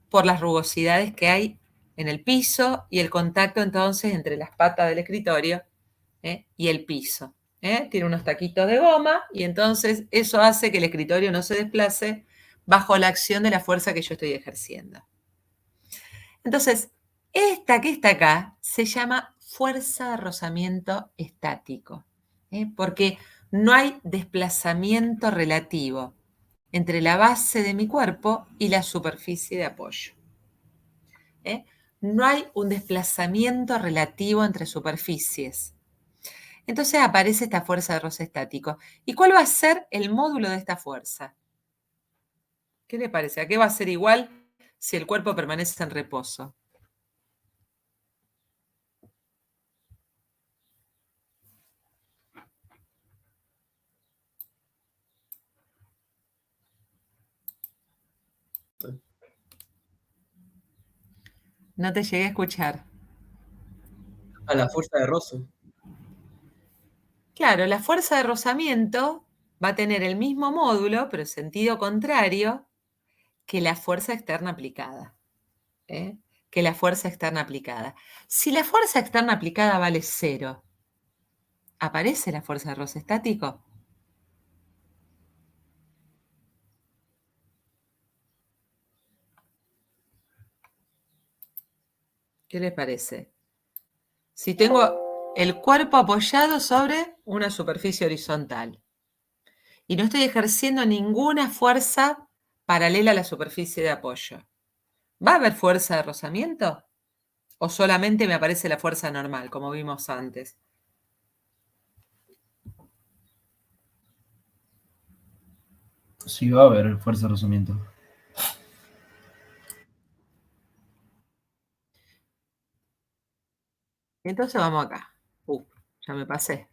Speaker 1: Por las rugosidades que hay en el piso y el contacto entonces entre las patas del escritorio y el piso. Tiene unos taquitos de goma y entonces eso hace que el escritorio no se desplace bajo la acción de la fuerza que yo estoy ejerciendo. Entonces, esta que está acá se llama fuerza de rozamiento estático, porque no hay desplazamiento relativo entre la base de mi cuerpo y la superficie de apoyo. No hay un desplazamiento relativo entre superficies. Entonces aparece esta fuerza de roce estático. ¿Y cuál va a ser el módulo de esta fuerza? ¿Qué le parece? ¿A qué va a ser igual si el cuerpo permanece en reposo? No te llegué a escuchar.
Speaker 5: A la fuerza de roce.
Speaker 1: Claro, la fuerza de rozamiento va a tener el mismo módulo, pero en sentido contrario, que la fuerza externa aplicada. ¿Eh? Que la fuerza externa aplicada. Si la fuerza externa aplicada vale 0, ¿aparece la fuerza de roce estático? ¿Qué les parece? Si tengo el cuerpo apoyado sobre una superficie horizontal y no estoy ejerciendo ninguna fuerza paralela a la superficie de apoyo, ¿va a haber fuerza de rozamiento? ¿O solamente me aparece la fuerza normal, como vimos antes?
Speaker 2: Sí, va a haber fuerza de rozamiento.
Speaker 1: Entonces vamos acá. Ya me pasé.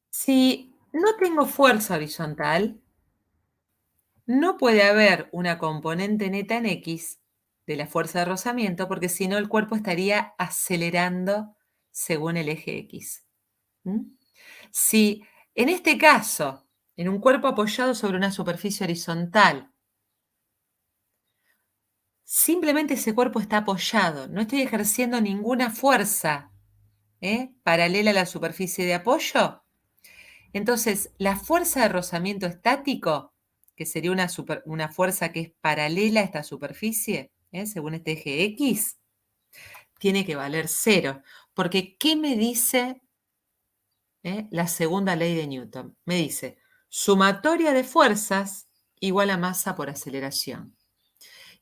Speaker 1: Si no tengo fuerza horizontal, no puede haber una componente neta en X de la fuerza de rozamiento, porque si no el cuerpo estaría acelerando según el eje X. Si en este caso, en un cuerpo apoyado sobre una superficie horizontal, simplemente ese cuerpo está apoyado, no estoy ejerciendo ninguna fuerza paralela a la superficie de apoyo, entonces la fuerza de rozamiento estático, que sería una fuerza que es paralela a esta superficie, según este eje X, tiene que valer 0. Porque, ¿qué me dice la segunda ley de Newton? Me dice, sumatoria de fuerzas igual a masa por aceleración.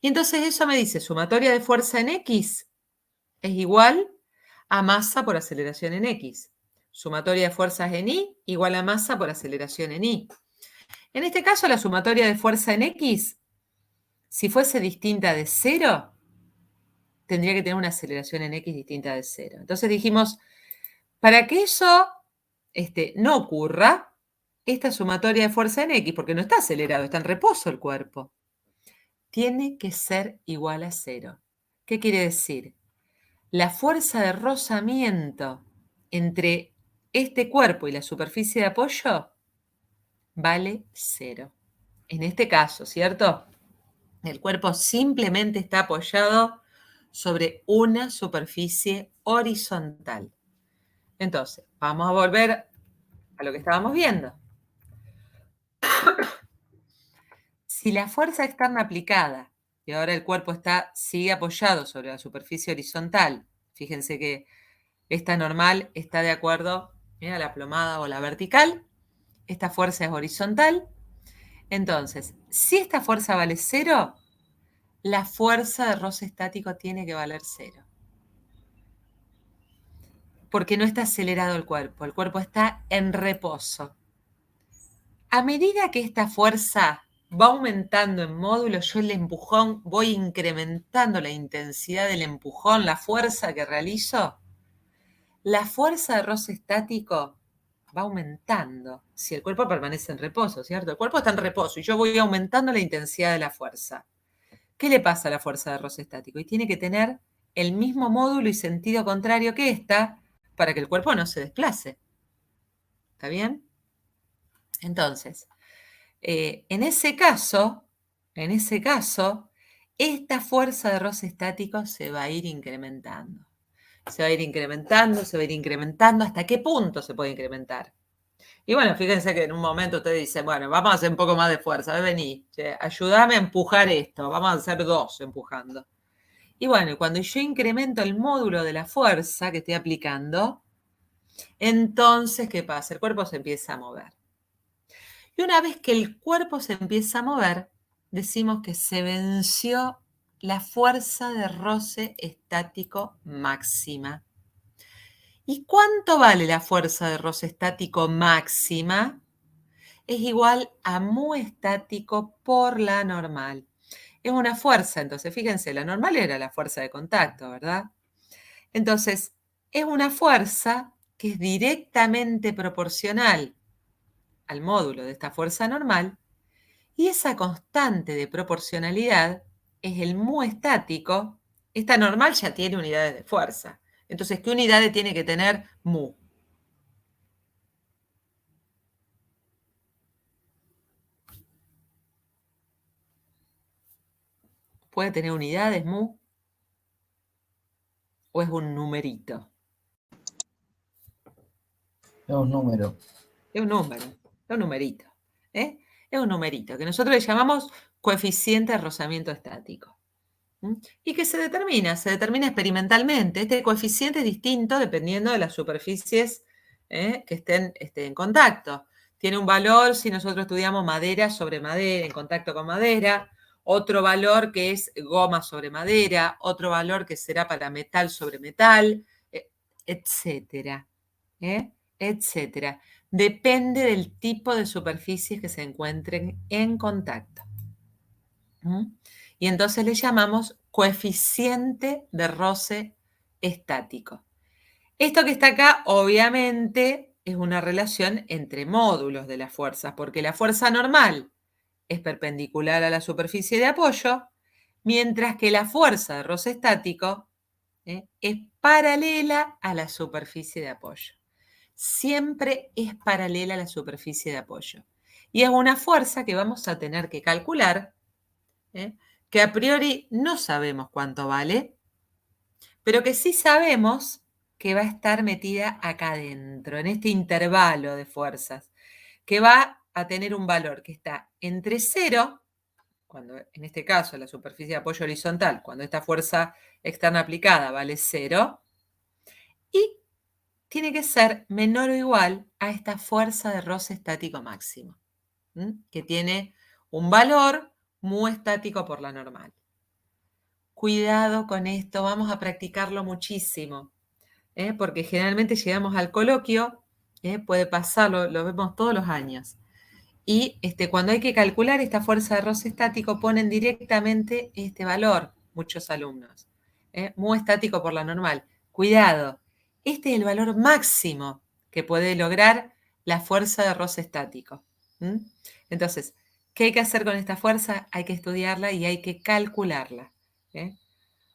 Speaker 1: Y entonces eso me dice, sumatoria de fuerza en X es igual a masa por aceleración en X. Sumatoria de fuerzas en Y igual a masa por aceleración en Y. En este caso, la sumatoria de fuerza en X, si fuese distinta de 0, tendría que tener una aceleración en X distinta de 0. Entonces dijimos, para que eso no ocurra, esta sumatoria de fuerza en X, porque no está acelerado, está en reposo el cuerpo, tiene que ser igual a 0. ¿Qué quiere decir? La fuerza de rozamiento entre este cuerpo y la superficie de apoyo vale 0. En este caso, ¿cierto? El cuerpo simplemente está apoyado sobre una superficie horizontal. Entonces, vamos a volver a lo que estábamos viendo. Si la fuerza externa aplicada, y ahora el cuerpo sigue apoyado sobre la superficie horizontal, fíjense que esta normal está de acuerdo a la plomada o la vertical, esta fuerza es horizontal. Entonces, si esta fuerza vale 0, la fuerza de roce estático tiene que valer 0. Porque no está acelerado el cuerpo está en reposo. A medida que esta fuerza va aumentando en módulo, yo el empujón voy incrementando la intensidad del empujón, la fuerza que realizo, la fuerza de roce estático va aumentando si el cuerpo permanece en reposo, ¿cierto? El cuerpo está en reposo y yo voy aumentando la intensidad de la fuerza. ¿Qué le pasa a la fuerza de roce estático? Y tiene que tener el mismo módulo y sentido contrario que esta para que el cuerpo no se desplace. ¿Está bien? Entonces, en ese caso, esta fuerza de roce estático se va a ir incrementando. Se va a ir incrementando. ¿Hasta qué punto se puede incrementar? Y bueno, fíjense que en un momento ustedes dicen, bueno, vamos a hacer un poco más de fuerza. Vení, ayúdame a empujar esto. Vamos a hacer 2 empujando. Y bueno, cuando yo incremento el módulo de la fuerza que estoy aplicando, entonces, ¿qué pasa? El cuerpo se empieza a mover. Y una vez que el cuerpo se empieza a mover, decimos que se venció la fuerza de roce estático máxima. ¿Y cuánto vale la fuerza de roce estático máxima? es igual a mu estático por la normal. Es una fuerza, entonces, fíjense, la normal era la fuerza de contacto, ¿verdad? Entonces, es una fuerza que es directamente proporcional al módulo de esta fuerza normal, y esa constante de proporcionalidad es el mu estático. Esta normal ya tiene unidades de fuerza. Entonces, ¿qué unidades tiene que tener mu? ¿Puede tener unidades mu? ¿O es un numerito?
Speaker 2: Es un número.
Speaker 1: Es un número, es un numerito. ¿Eh? Es un numerito que nosotros le llamamos coeficiente de rozamiento estático. Y que se determina experimentalmente. Este coeficiente es distinto dependiendo de las superficies que estén en contacto. Tiene un valor si nosotros estudiamos madera sobre madera, en contacto con madera, otro valor que es goma sobre madera, otro valor que será para metal sobre metal, etcétera. Etcétera. Depende del tipo de superficies que se encuentren en contacto. Y entonces le llamamos coeficiente de roce estático. Esto que está acá, obviamente, es una relación entre módulos de las fuerzas, porque la fuerza normal es perpendicular a la superficie de apoyo, mientras que la fuerza de roce estático es paralela a la superficie de apoyo. Siempre es paralela a la superficie de apoyo. Y es una fuerza que vamos a tener que calcular, que a priori no sabemos cuánto vale, pero que sí sabemos que va a estar metida acá adentro, en este intervalo de fuerzas, que va a tener un valor que está entre 0, cuando en este caso la superficie de apoyo horizontal, cuando esta fuerza externa aplicada vale 0, y tiene que ser menor o igual a esta fuerza de roce estático máximo, que tiene un valor mu estático por la normal. Cuidado con esto, vamos a practicarlo muchísimo, porque generalmente llegamos al coloquio, puede pasar, lo vemos todos los años. Y cuando hay que calcular esta fuerza de roce estático, ponen directamente este valor, muchos alumnos. Mu estático por la normal. Cuidado, este es el valor máximo que puede lograr la fuerza de roce estático. Entonces, ¿qué hay que hacer con esta fuerza? Hay que estudiarla y hay que calcularla.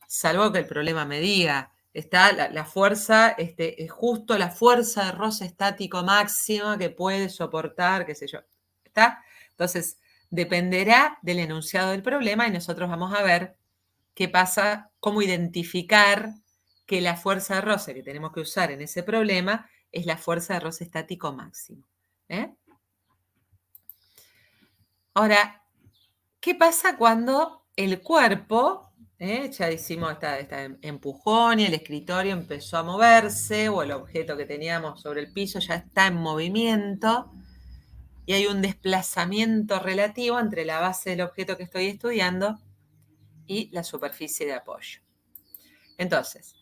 Speaker 1: Salvo que el problema me diga, está la fuerza, es justo la fuerza de roce estático máxima que puede soportar, qué sé yo. ¿Está? Entonces, dependerá del enunciado del problema y nosotros vamos a ver qué pasa, cómo identificar que la fuerza de roce que tenemos que usar en ese problema es la fuerza de roce estático máximo. Ahora, ¿qué pasa cuando el cuerpo, ya hicimos esta empujón y el escritorio empezó a moverse o el objeto que teníamos sobre el piso ya está en movimiento y hay un desplazamiento relativo entre la base del objeto que estoy estudiando y la superficie de apoyo? Entonces,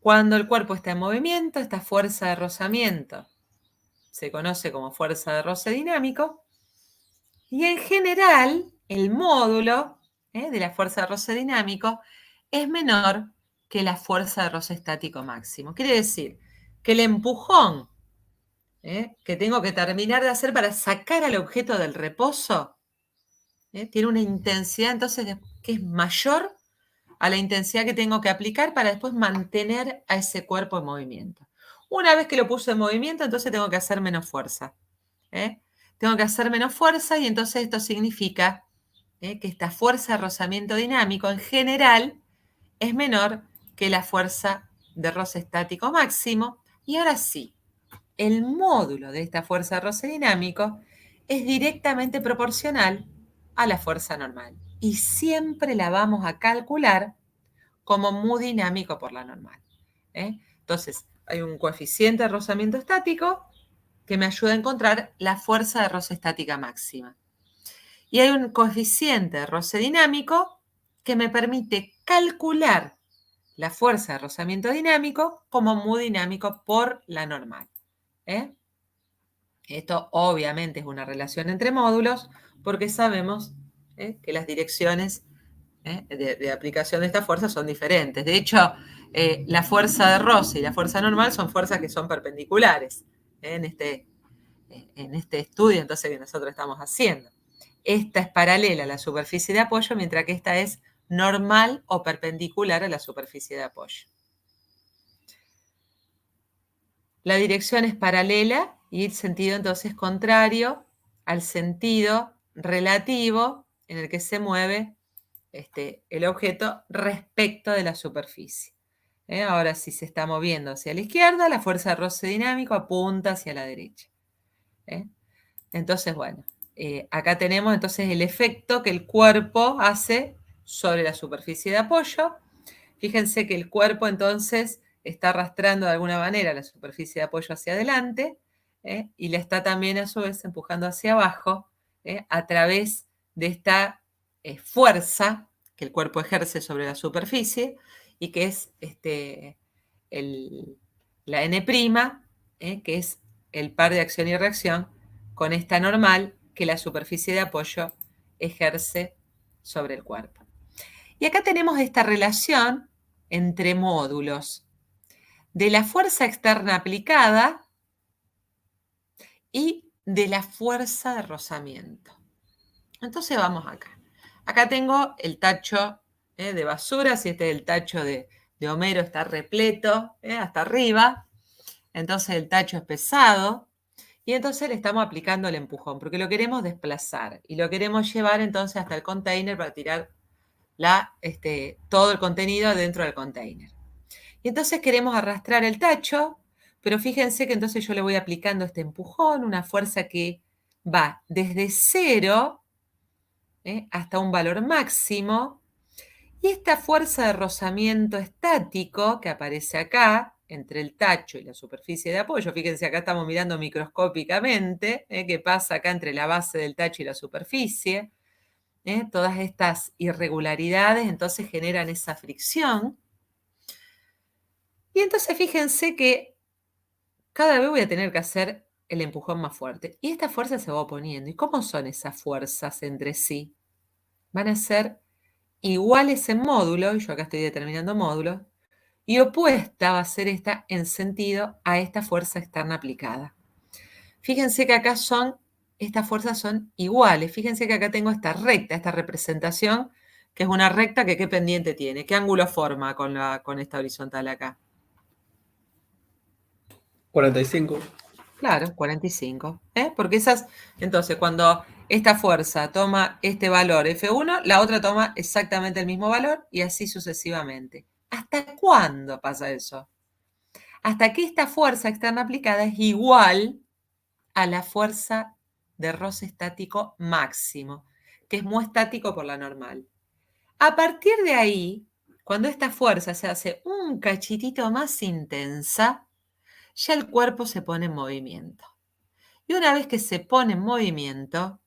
Speaker 1: cuando el cuerpo está en movimiento, esta fuerza de rozamiento se conoce como fuerza de roce dinámico y en general el módulo de la fuerza de roce dinámico es menor que la fuerza de roce estático máximo. Quiere decir que el empujón que tengo que terminar de hacer para sacar al objeto del reposo tiene una intensidad entonces que es mayor a la intensidad que tengo que aplicar para después mantener a ese cuerpo en movimiento. Una vez que lo puse en movimiento, entonces tengo que hacer menos fuerza. Tengo que hacer menos fuerza y entonces esto significa que esta fuerza de rozamiento dinámico en general es menor que la fuerza de roce estático máximo. Y ahora sí, el módulo de esta fuerza de roce dinámico es directamente proporcional a la fuerza normal. Y siempre la vamos a calcular como mu dinámico por la normal. Entonces, hay un coeficiente de rozamiento estático que me ayuda a encontrar la fuerza de roce estática máxima. Y hay un coeficiente de roce dinámico que me permite calcular la fuerza de rozamiento dinámico como mu dinámico por la normal. Esto obviamente es una relación entre módulos porque sabemos que las direcciones de aplicación de esta fuerza son diferentes. De hecho, la fuerza de roce y la fuerza normal son fuerzas que son perpendiculares en este estudio entonces que nosotros estamos haciendo. Esta es paralela a la superficie de apoyo, mientras que esta es normal o perpendicular a la superficie de apoyo. La dirección es paralela y el sentido entonces contrario al sentido relativo en el que se mueve el objeto respecto de la superficie. Ahora, si se está moviendo hacia la izquierda, la fuerza de roce dinámico apunta hacia la derecha. Entonces, bueno, acá tenemos entonces el efecto que el cuerpo hace sobre la superficie de apoyo. Fíjense que el cuerpo entonces está arrastrando de alguna manera la superficie de apoyo hacia adelante y la está también a su vez empujando hacia abajo a través de esta fuerza que el cuerpo ejerce sobre la superficie y que es la N', que es el par de acción y reacción con esta normal que la superficie de apoyo ejerce sobre el cuerpo. Y acá tenemos esta relación entre módulos de la fuerza externa aplicada y de la fuerza de rozamiento. Entonces vamos acá. Acá tengo el tacho de basura, si este es el tacho de Homero, está repleto hasta arriba. Entonces el tacho es pesado y entonces le estamos aplicando el empujón porque lo queremos desplazar y lo queremos llevar entonces hasta el container para tirar todo el contenido dentro del container. Y entonces queremos arrastrar el tacho, pero fíjense que entonces yo le voy aplicando este empujón, una fuerza que va desde 0 hasta un valor máximo. Y esta fuerza de rozamiento estático que aparece acá, entre el tacho y la superficie de apoyo, fíjense acá estamos mirando microscópicamente qué pasa acá entre la base del tacho y la superficie. Todas estas irregularidades entonces generan esa fricción. Y entonces fíjense que cada vez voy a tener que hacer el empujón más fuerte. Y esta fuerza se va oponiendo. ¿Y cómo son esas fuerzas entre sí? Van a ser iguales en módulo, y yo acá estoy determinando módulo, y opuesta va a ser esta en sentido a esta fuerza externa aplicada. Fíjense que acá estas fuerzas son iguales. Fíjense que acá tengo esta recta, esta representación, que es una recta que qué pendiente tiene, qué ángulo forma con esta horizontal acá.
Speaker 5: 45.
Speaker 1: Claro, 45. Porque entonces cuando esta fuerza toma este valor F1, la otra toma exactamente el mismo valor y así sucesivamente. ¿Hasta cuándo pasa eso? Hasta que esta fuerza externa aplicada es igual a la fuerza de roce estático máximo, que es mu estático por la normal. A partir de ahí, cuando esta fuerza se hace un cachitito más intensa, ya el cuerpo se pone en movimiento. Y una vez que se pone en movimiento,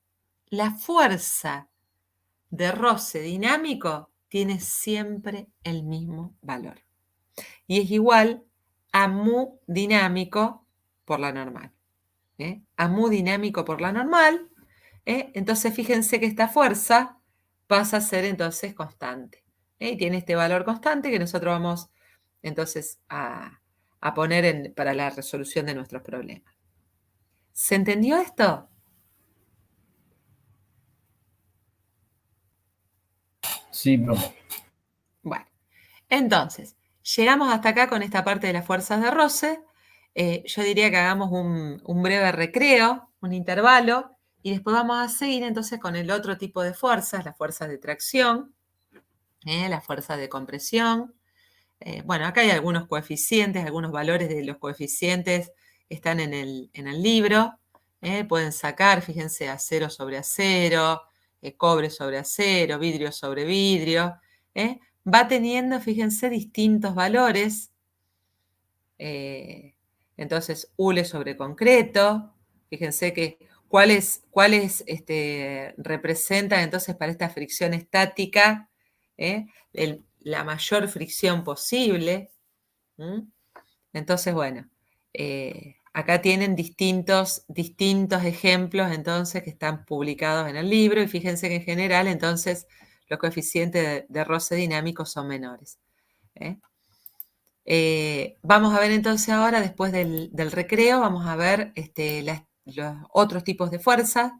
Speaker 1: la fuerza de roce dinámico tiene siempre el mismo valor. Y es igual a mu dinámico por la normal. A mu dinámico por la normal. Entonces fíjense que esta fuerza pasa a ser entonces constante. Y tiene este valor constante que nosotros vamos entonces a poner para la resolución de nuestros problemas. ¿Se entendió esto?
Speaker 2: Sí, profe.
Speaker 1: Bueno, entonces, llegamos hasta acá con esta parte de las fuerzas de roce. Yo diría que hagamos un breve recreo, un intervalo, y después vamos a seguir entonces con el otro tipo de fuerzas, las fuerzas de tracción, las fuerzas de compresión. Bueno, acá hay algunos coeficientes, algunos valores de los coeficientes están en el libro. Pueden sacar, fíjense, acero sobre acero, cobre sobre acero, vidrio sobre vidrio. Va teniendo, fíjense, distintos valores. Entonces, hule sobre concreto. Fíjense que cuáles representan entonces para esta fricción estática la mayor fricción posible. Entonces, bueno, Acá tienen distintos ejemplos, entonces, que están publicados en el libro, y fíjense que en general, entonces, los coeficientes de roce dinámicos son menores. Vamos a ver entonces ahora, después del recreo, vamos a ver los otros tipos de fuerzas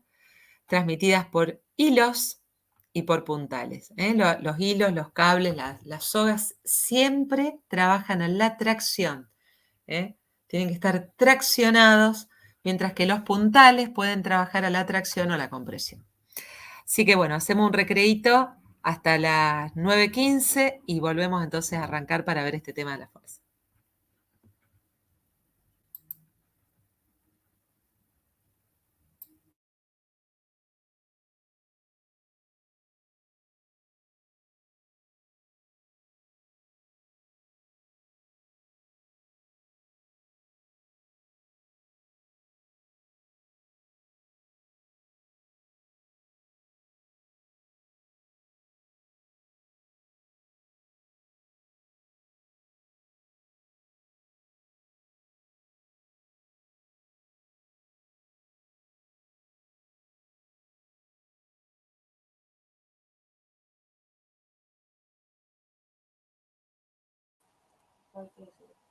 Speaker 1: transmitidas por hilos y por puntales. Los hilos, los cables, las sogas siempre trabajan a la tracción. Tienen que estar traccionados, mientras que los puntales pueden trabajar a la tracción o la compresión. Así que bueno, hacemos un recreíto hasta las 9:15 y volvemos entonces a arrancar para ver este tema de la fuerza.
Speaker 4: Ok, sí.